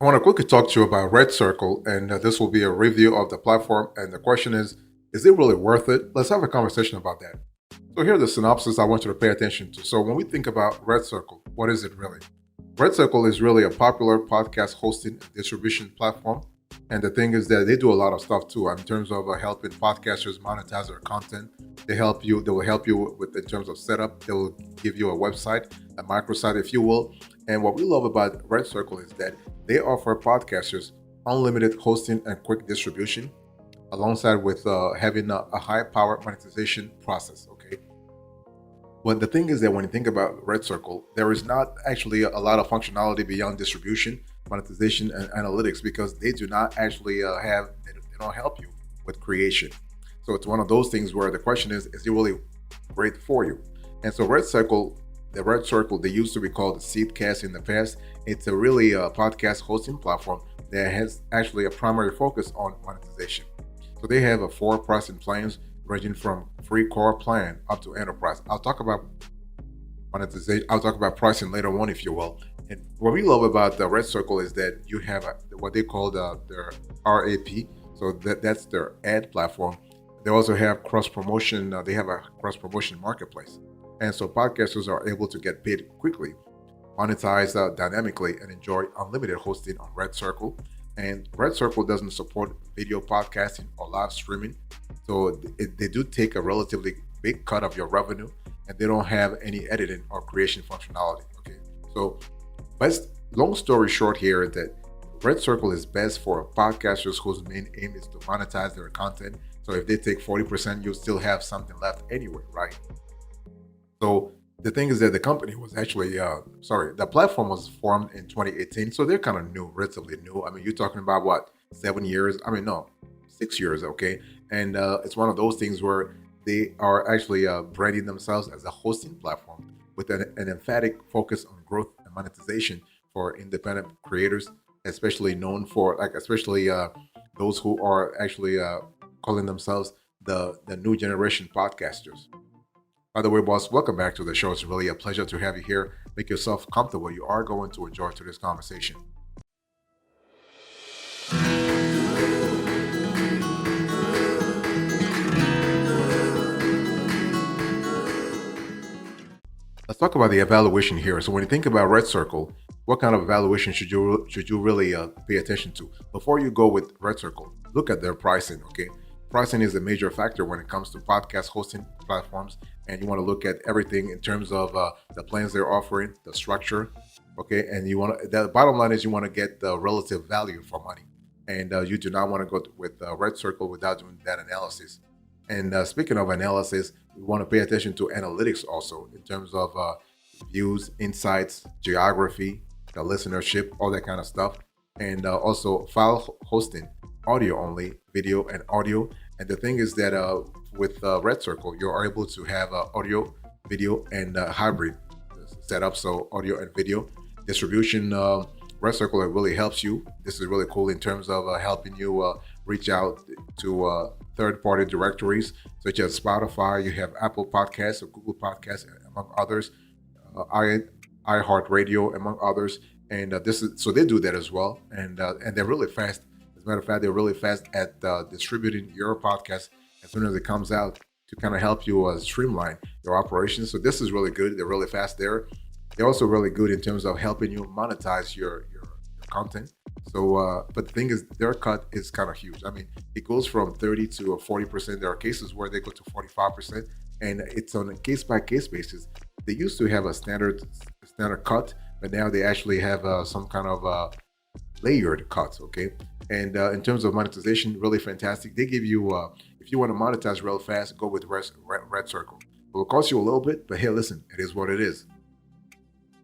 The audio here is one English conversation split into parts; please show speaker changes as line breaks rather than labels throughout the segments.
I want to quickly talk to you about RedCircle, and this will be a review of the platform. And the question is it really worth it? Let's have a conversation about that. So, here's the synopsis I want you to pay attention to. So, when we think about RedCircle, what is it really? RedCircle is really a popular podcast hosting and distribution platform. And the thing is that they do a lot of stuff too in terms of helping podcasters monetize their content. They will help you with in terms of setup. They will give you a website, a microsite, if you will. And what we love about RedCircle is that they offer podcasters unlimited hosting and quick distribution, alongside with having a high-powered monetization process. Okay, but the thing is that when you think about RedCircle, there is not actually a lot of functionality beyond distribution, monetization, and analytics because they do not actually they don't help you with creation. So it's one of those things where the question is it really great for you? And so the Red Circle, they used to be called the Seedcast in the past. It's a really podcast hosting platform that has actually a primary focus on monetization. So they have a four pricing plans ranging from free core plan up to enterprise. I'll talk about monetization. I'll talk about pricing later on, if you will. And what we love about the Red Circle is that you have what they call their RAP. So that's their ad platform. They also have cross promotion. They have a cross promotion marketplace, and so podcasters are able to get paid quickly, monetize dynamically, and enjoy unlimited hosting on Red Circle. And Red Circle doesn't support video podcasting or live streaming, so they do take a relatively big cut of your revenue, and they don't have any editing or creation functionality. Okay, so best long story short here is that Red Circle is best for podcasters whose main aim is to monetize their content. So if they take 40%, you still have something left anyway, right? So the thing is that the company was actually, the platform was formed in 2018. So they're kind of new, relatively new. I mean, you're talking about what, 7 years? I mean, no, 6 years, okay? And it's one of those things where they are actually branding themselves as a hosting platform with an emphatic focus on growth and monetization for independent creators, especially known for, especially those who are actually calling themselves the new generation podcasters. By the way, boss, welcome back to the show. It's really a pleasure to have you here. Make yourself comfortable. You are going to enjoy today's conversation. Let's talk about the evaluation here. So when you think about Red Circle, what kind of evaluation should you really pay attention to before you go with Red Circle? Look at their pricing. Okay, pricing is a major factor when it comes to podcast hosting platforms, and you want to look at everything in terms of the plans they're offering, the structure. Okay, and the bottom line is you want to get the relative value for money, and you do not want to go with Red Circle without doing that analysis. And speaking of analysis, we want to pay attention to analytics also in terms of views, insights, geography, the listenership, all that kind of stuff. And also file hosting, audio only, video and audio. And the thing is that with Red Circle, you're able to have audio, video, and hybrid setup. So audio and video distribution. Red Circle, it really helps you. This is really cool in terms of helping you reach out to third-party directories such as Spotify. You have Apple Podcasts or Google Podcasts, among others, iHeartRadio, among others. And this is so they do that as well, and they're really fast. As a matter of fact, they're really fast at distributing your podcast as soon as it comes out to kind of help you streamline your operations. So this is really good. They're really fast there. They're also really good in terms of helping you monetize your content. So, but the thing is, their cut is kind of huge. I mean, it goes from 30 to 40%. There are cases where they go to 45%, and it's on a case by case basis. They used to have a standard cut, but now they actually have some kind of layered cuts. Okay, and in terms of monetization, really fantastic. They give you if you want to monetize real fast, go with Red Circle. It will cost you a little bit, but hey, listen, it is what it is.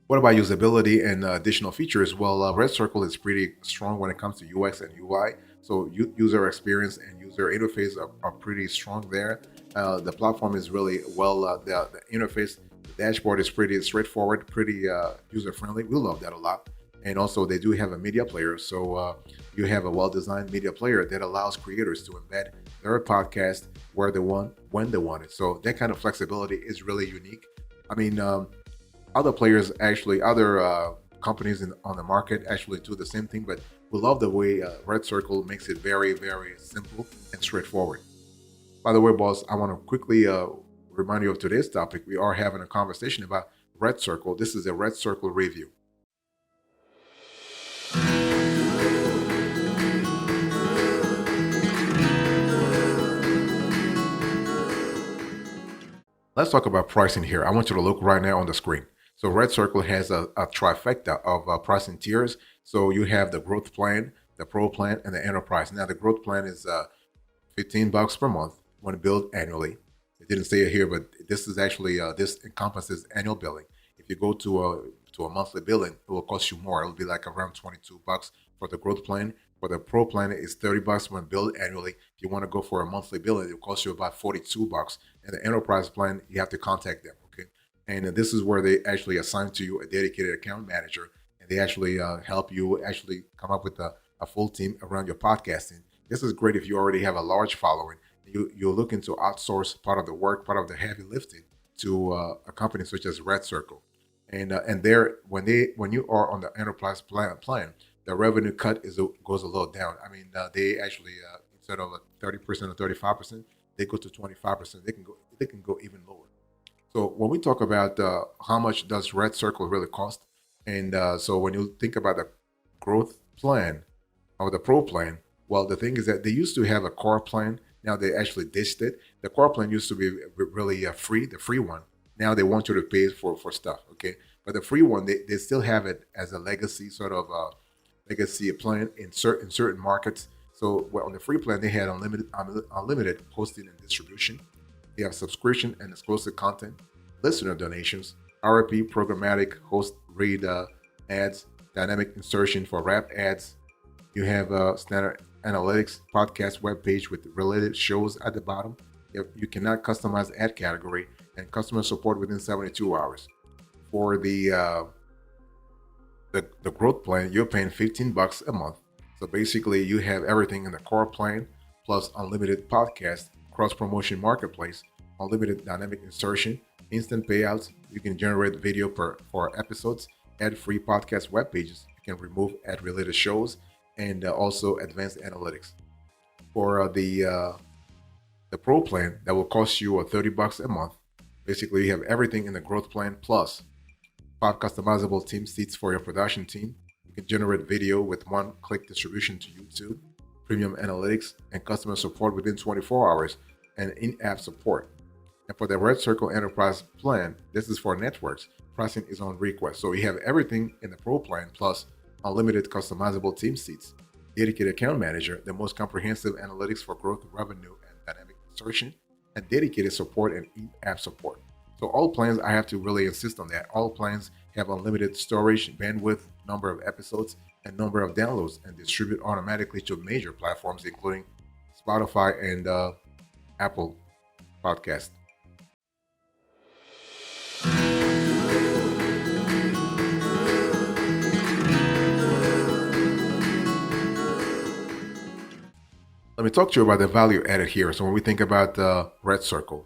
What about usability and additional features? Well, Red Circle is pretty strong when it comes to UX and UI. So user experience and user interface are pretty strong there. The platform is really well, the interface, the dashboard is pretty straightforward, pretty user friendly. We love that a lot. And also they do have a media player. So you have a well-designed media player that allows creators to embed their podcast where they want, when they want it. So that kind of flexibility is really unique. I mean, other companies on the market actually do the same thing, but we love the way RedCircle makes it very, very simple and straightforward. By the way, boss, I want to quickly remind you of today's topic. We are having a conversation about RedCircle. This is a RedCircle review. Let's talk about pricing here. I want you to look right now on the screen. So RedCircle has a trifecta of pricing tiers. So you have the growth plan, the pro plan, and the enterprise. Now the growth plan is $15 per month when billed annually. It didn't say it here, but this is actually this encompasses annual billing. If you go to a monthly billing, it will cost you more. It'll be like around $22 for the growth plan. For the pro plan, it's $30 when billed annually. If you want to go for a monthly billing, it'll cost you about $42. And the enterprise plan, you have to contact them. Okay, and this is where they actually assign to you a dedicated account manager, and they actually help you actually come up with a full team around your podcasting. This is great if you already have a large following. You're looking to outsource part of the work, part of the heavy lifting to a company such as RedCircle. And there, when you are on the enterprise plan, the revenue cut goes a little down. I mean, they actually instead of 30% or 35%, they go to 25%. They can go even lower. So when we talk about how much does RedCircle really cost, and so when you think about the growth plan or the pro plan, well, the thing is that they used to have a core plan. Now they actually ditched it. The core plan used to be really free, the free one. Now they want you to pay for stuff, okay? But the free one, they still have it as a legacy sort of legacy plan in certain markets. So on the free plan, they had unlimited hosting and distribution. They have subscription and exclusive content, listener donations, RP programmatic host read ads, dynamic insertion for wrap ads. You have standard analytics podcast webpage with related shows at the bottom. You cannot customize ad category and customer support within 72 hours. For the growth plan, you're paying $15 a month. So basically, you have everything in the core plan plus unlimited podcast, cross promotion marketplace, unlimited dynamic insertion, instant payouts. You can generate video for episodes, ad-free podcast web pages. You can remove ad-related shows, and also advanced analytics. For the pro plan, that will cost you $30 a month. Basically, you have everything in the growth plan plus 5 customizable team seats for your production team. You can generate video with one-click distribution to YouTube, premium analytics, and customer support within 24 hours, and in-app support. And for the RedCircle Enterprise plan, this is for networks. Pricing is on request. So you have everything in the pro plan plus unlimited customizable team seats, dedicated account manager, the most comprehensive analytics for growth, revenue, and dynamic insertion, and dedicated support and in-app support. So all plans, I have to really insist on that. All plans have unlimited storage, bandwidth, number of episodes, and number of downloads, and distribute automatically to major platforms, including Spotify and Apple Podcast. Let me talk to you about the value added here. So when we think about RedCircle,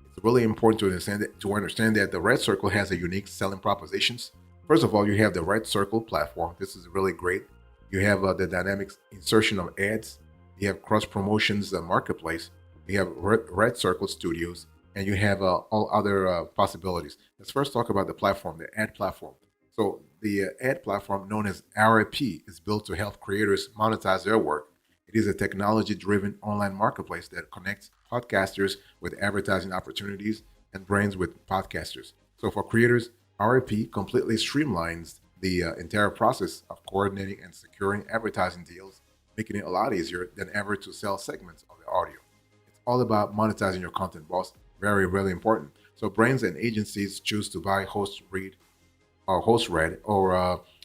it's really important to understand that the RedCircle has a unique selling propositions. First of all, you have the RedCircle platform. This is really great. You have the dynamic insertion of ads. You have cross promotions marketplace. You have RedCircle Studios, and you have all other possibilities. Let's first talk about the platform, the ad platform. So the ad platform known as RP is built to help creators monetize their work. It is a technology-driven online marketplace that connects podcasters with advertising opportunities and brands with podcasters. So for creators, RP completely streamlines the entire process of coordinating and securing advertising deals, making it a lot easier than ever to sell segments of the audio. It's all about monetizing your content, boss. Very, really important. So brands and agencies choose to buy host read or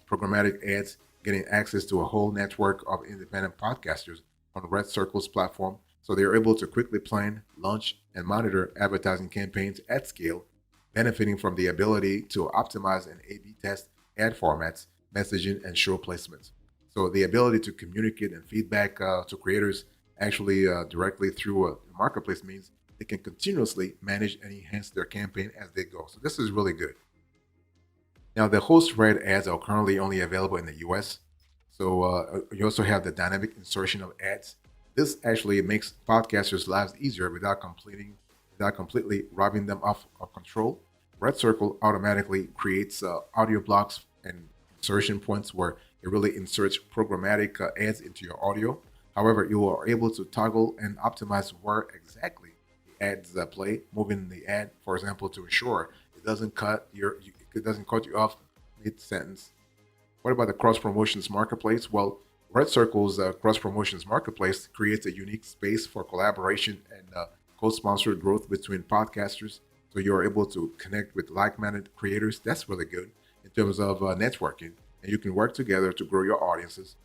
programmatic ads, getting access to a whole network of independent podcasters on RedCircle's platform, so they're able to quickly plan, launch, and monitor advertising campaigns at scale, benefiting from the ability to optimize and A/B test ad formats, messaging, and show placements. So the ability to communicate and feedback to creators actually directly through a marketplace means they can continuously manage and enhance their campaign as they go. So this is really good. Now, the host read ads are currently only available in the US. So you also have the dynamic insertion of ads. This actually makes podcasters' lives easier without completely robbing them of control. RedCircle automatically creates audio blocks and insertion points where it really inserts programmatic ads into your audio. However, you are able to toggle and optimize where exactly the ads play, moving the ad, for example, to ensure it doesn't cut you off mid sentence. What about the cross promotions marketplace? Well, RedCircle's cross promotions marketplace creates a unique space for collaboration and co-sponsored growth between podcasters. So you're able to connect with like-minded creators. That's really good in terms of networking, and you can work together to grow your audiences.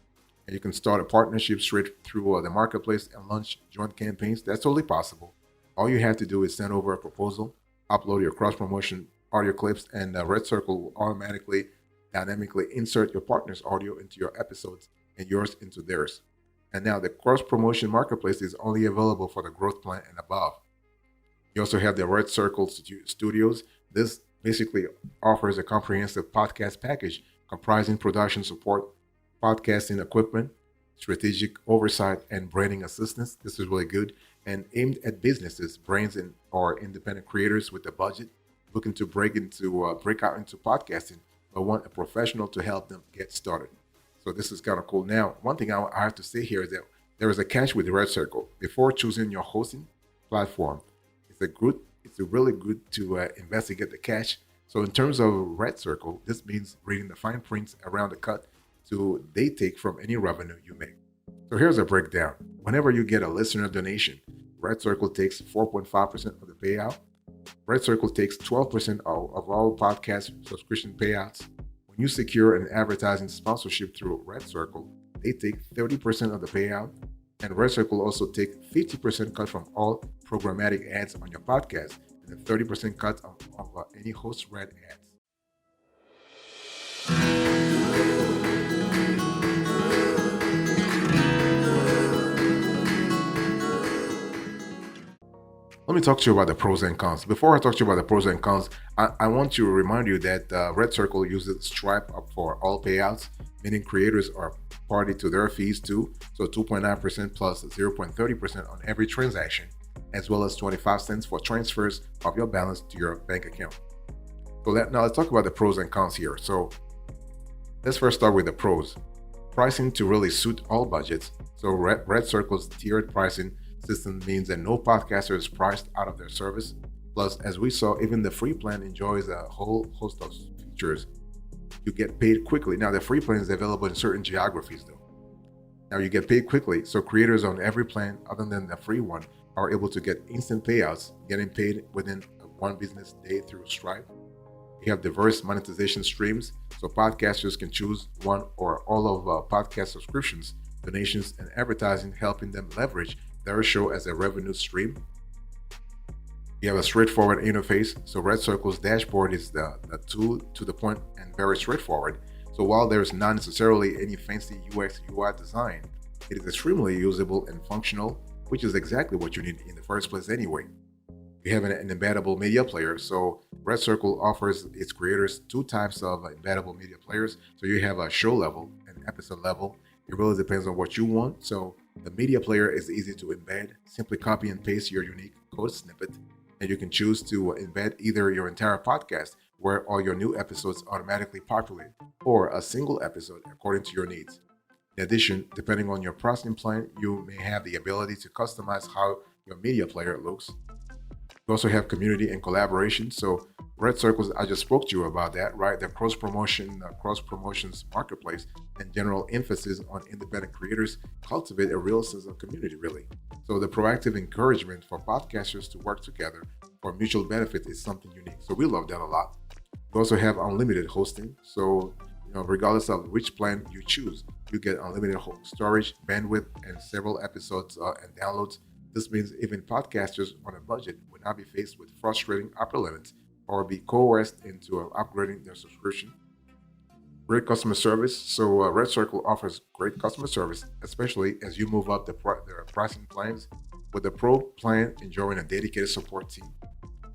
And you can start a partnership straight through the marketplace and launch joint campaigns. That's totally possible. All you have to do is send over a proposal, upload your cross promotion audio clips, and RedCircle will automatically dynamically insert your partner's audio into your episodes and yours into theirs. And now the cross promotion marketplace is only available for the growth plan and above. You also have the RedCircle Studios. This basically offers a comprehensive podcast package comprising production support, podcasting equipment, strategic oversight, and branding assistance. This is really good and aimed at businesses, brands, and or independent creators with a budget looking to break out into podcasting, but want a professional to help them get started. So this is kind of cool. Now, one thing I have to say here is that there is a catch with the RedCircle. Before choosing your hosting platform, it's a really good to investigate the catch. So in terms of RedCircle, this means reading the fine prints around the cut they take from any revenue you make. So here's a breakdown. Whenever you get a listener donation, RedCircle takes 4.5% of the payout. RedCircle takes 12% of all podcast subscription payouts. When you secure an advertising sponsorship through RedCircle, they take 30% of the payout. And RedCircle also take 50% cut from all programmatic ads on your podcast and a 30% cut of any host read ads. Let me talk to you about the pros and cons. Before I talk to you about the pros and cons, I want to remind you that RedCircle uses Stripe for all payouts, meaning creators are party to their fees too. So 2.9% plus 0.30% on every transaction, as well as 25 cents for transfers of your balance to your bank account. So now let's talk about the pros and cons here. So let's first start with the pros. Pricing to really suit all budgets. So RedCircle's tiered pricing system means that no podcaster is priced out of their service. Plus, as we saw, even the free plan enjoys a whole host of features. You get paid quickly. Now, the free plan is available in certain geographies, though. Now, you get paid quickly, so creators on every plan, other than the free one, are able to get instant payouts, getting paid within one business day through Stripe. You have diverse monetization streams, so podcasters can choose one or all of podcast subscriptions, donations, and advertising, helping them leverage their show as a revenue stream. You have a straightforward interface. So RedCircle's dashboard is the tool to the point and very straightforward. So while there's not necessarily any fancy UX UI design, it is extremely usable and functional, which is exactly what you need in the first place anyway. You have an embeddable media player. So RedCircle offers its creators two types of embeddable media players. So you have a show level and episode level. It really depends on what you want. So the media player is easy to embed. Simply copy and paste your unique code snippet, and you can choose to embed either your entire podcast, where all your new episodes automatically populate, or a single episode according to your needs. In addition, depending on your pricing plan, you may have the ability to customize how your media player looks. You also have community and collaboration. So RedCircles, I just spoke to you about that, right? The cross promotions marketplace and general emphasis on independent creators cultivate a real sense of community, really. So the proactive encouragement for podcasters to work together for mutual benefit is something unique. So we love that a lot. We also have unlimited hosting. So regardless of which plan you choose, you get unlimited storage, bandwidth, and several episodes and downloads. This means even podcasters on a budget would not be faced with frustrating upper limits or be coerced into upgrading their subscription. Great customer service. So RedCircle offers great customer service, especially as you move up the pricing plans. With the Pro plan enjoying a dedicated support team,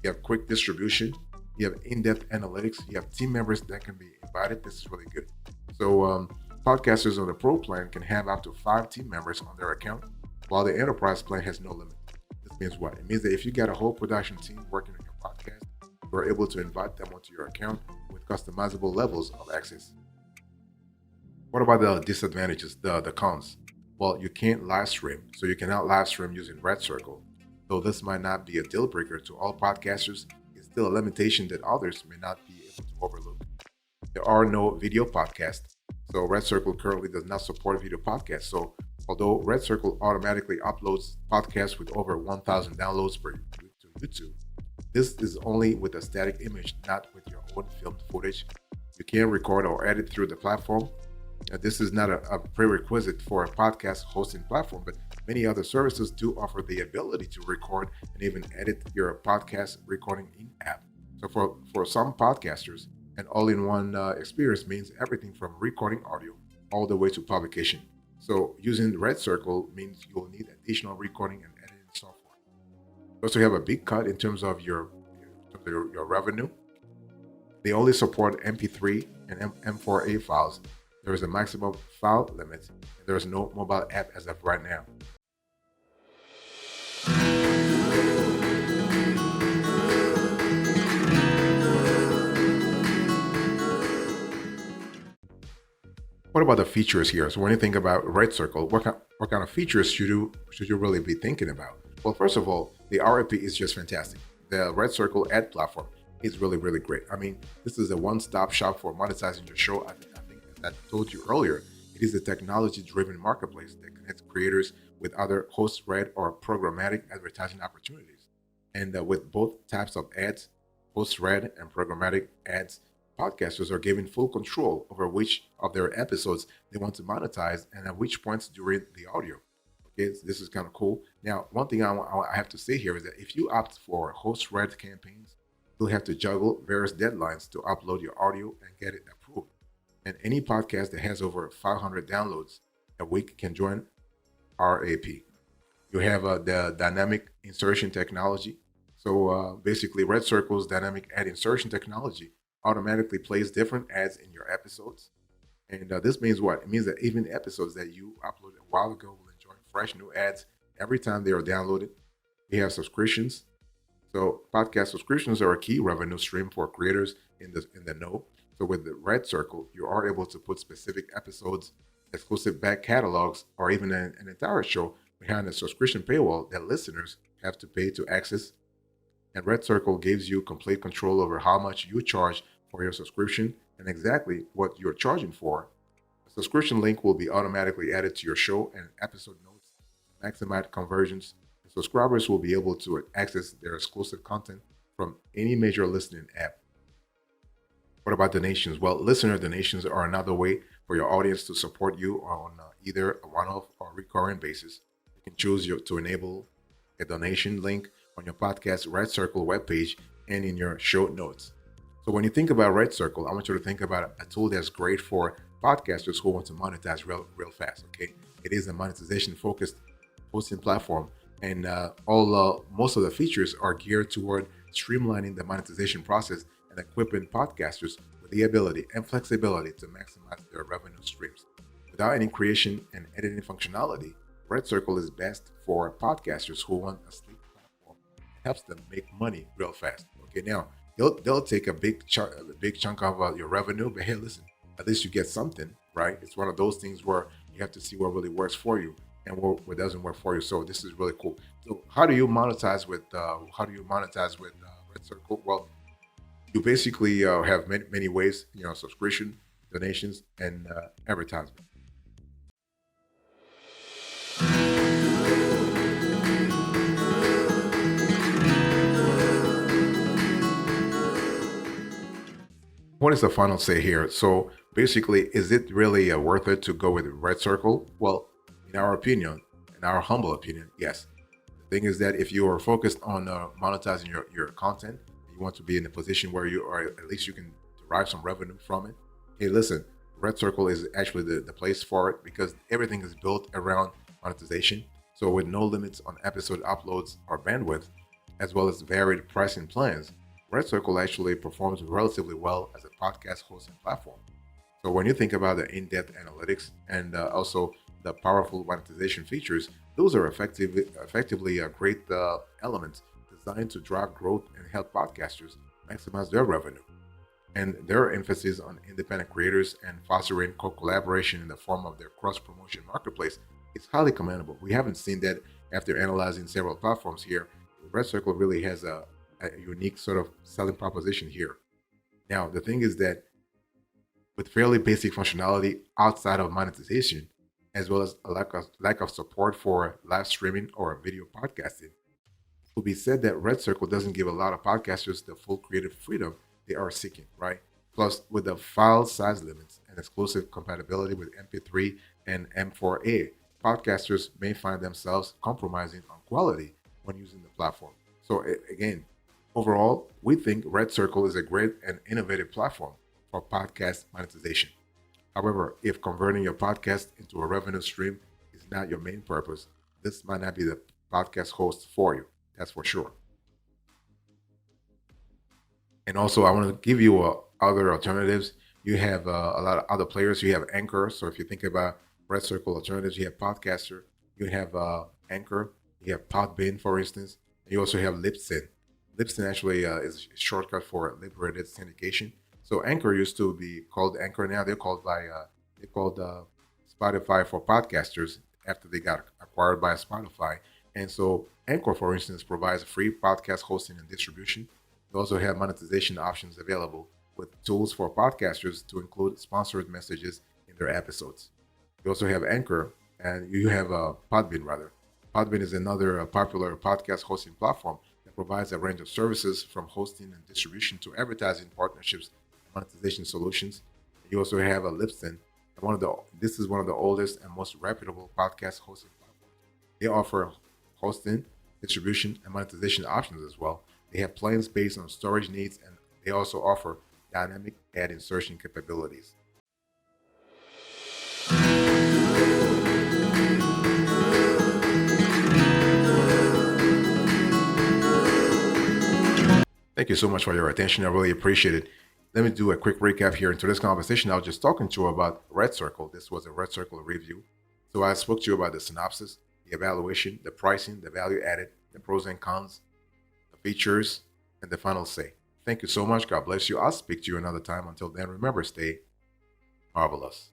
you have quick distribution, You have in-depth analytics. You have team members that can be invited. This is really good. So podcasters on the pro plan can have up to 5 team members on their account, while the enterprise plan has no limit. This means what? It means that if you got a whole production team working on your podcast, you're able to invite them onto your account with customizable levels of access. What about the disadvantages, the cons? Well, you can't live stream, so you cannot live stream using RedCircle. Though this might not be a deal breaker to all podcasters, it's still a limitation that others may not be able to overlook. There are no video podcasts, so RedCircle currently does not support video podcasts. So although RedCircle automatically uploads podcasts with over 1,000 downloads per to YouTube, this is only with a static image, not with your own filmed footage. You can record or edit through the platform. This is not a prerequisite for a podcast hosting platform, but many other services do offer the ability to record and even edit your podcast recording in-app. So for some podcasters, an all-in-one experience means everything from recording audio all the way to publication. So using RedCircle means you'll need additional recording and editing software. You also have a big cut in terms of your revenue. They only support MP3 and M4A files. There is a maximum file limit, and there is no mobile app as of right now. What about the features here? So when you think about RedCircle, what kind of features should you really be thinking about? Well, first of all, the RFP is just fantastic. The RedCircle ad platform is really, really great. I mean, this is a one-stop shop for monetizing your show. I think that I told you earlier, it is a technology-driven marketplace that connects creators with other host-read or programmatic advertising opportunities. And with both types of ads, host-read and programmatic ads, podcasters are given full control over which of their episodes they want to monetize and at which points during the audio. Okay, so this is kind of cool. Now, one thing I have to say here is that if you opt for host-read campaigns, you'll have to juggle various deadlines to upload your audio and get it approved. And any podcast that has over 500 downloads a week can join RAP. You have the dynamic insertion technology. So basically, RedCircle's dynamic ad insertion technology automatically plays different ads in your episodes. And this means what? It means that even episodes that you uploaded a while ago will enjoy fresh new ads every time they are downloaded. We have subscriptions. So podcast subscriptions are a key revenue stream for creators in the know. So with the RedCircle, you are able to put specific episodes, exclusive back catalogs, or even an entire show behind a subscription paywall that listeners have to pay to access. And RedCircle gives you complete control over how much you charge for your subscription and exactly what you're charging for. The subscription link will be automatically added to your show and episode notes to maximize conversions. And subscribers will be able to access their exclusive content from any major listening app. What about donations? Well, listener donations are another way for your audience to support you on either a one-off or recurring basis. You can choose to enable a donation link on your podcast RedCircle webpage and in your show notes. So when you think about RedCircle, I want you to think about a tool that's great for podcasters who want to monetize real fast. Okay, it is a monetization-focused hosting platform, and most of the features are geared toward streamlining the monetization process and equipping podcasters with the ability and flexibility to maximize their revenue streams. Without any creation and editing functionality, RedCircle is best for podcasters who want a sleek platform that helps them make money real fast. Okay, now they'll take a big chunk of your revenue, but hey, listen, at least you get something, right? It's one of those things where you have to see what really works for you and what doesn't work for you. So this is really cool. So how do you monetize with RedCircle? Well, you basically have many ways, subscription, donations, and advertisement. What is the final say here? So basically, is it really worth it to go with RedCircle? Well, in our opinion, in our humble opinion, yes. The thing is that if you are focused on monetizing your content, you want to be in a position where you are, at least you can derive some revenue from it. Hey, listen, RedCircle is actually the place for it because everything is built around monetization. So with no limits on episode uploads or bandwidth, as well as varied pricing plans, RedCircle actually performs relatively well as a podcast hosting platform. So when you think about the in-depth analytics and also the powerful monetization features, those are effectively great elements designed to drive growth and help podcasters maximize their revenue. And their emphasis on independent creators and fostering co-collaboration in the form of their cross-promotion marketplace is highly commendable. We haven't seen that after analyzing several platforms here. Red Circle really has a unique sort of selling proposition here. Now, the thing is that with fairly basic functionality outside of monetization, as well as a lack of support for live streaming or video podcasting, it will be said that Red Circle doesn't give a lot of podcasters the full creative freedom they are seeking, right? Plus, with the file size limits and exclusive compatibility with MP3 and M4A, podcasters may find themselves compromising on quality when using the platform. So, again, overall, we think Red Circle is a great and innovative platform for podcast monetization. However, if converting your podcast into a revenue stream is not your main purpose, this might not be the podcast host for you. That's for sure. And also, I want to give you other alternatives. You have a lot of other players. You have Anchor. So if you think about Red Circle alternatives, you have Podcaster, you have Anchor, you have Podbean, for instance, and you also have Libsyn. Libsyn actually is a shortcut for liberated syndication. So Anchor used to be called Anchor. Now they're called Spotify for podcasters after they got acquired by Spotify. And so Anchor, for instance, provides free podcast hosting and distribution. They also have monetization options available with tools for podcasters to include sponsored messages in their episodes. You also have Anchor, and you have Podbean, rather. Podbean is another popular podcast hosting platform that provides a range of services from hosting and distribution to advertising partnerships and monetization solutions. You also have a Libsyn, and this is one of the oldest and most reputable podcast hosting platforms. They offer hosting, distribution, and monetization options as well. They have plans based on storage needs, and they also offer dynamic ad insertion capabilities. Thank you so much for your attention. I really appreciate it. Let me do a quick recap here. In today's conversation, I was just talking to you about Red Circle. This was a Red Circle review. So I spoke to you about the synopsis, the evaluation, the pricing, the value added, the pros and cons, the features, and the final say. Thank you so much. God bless you. I'll speak to you another time. Until then, remember, stay marvelous.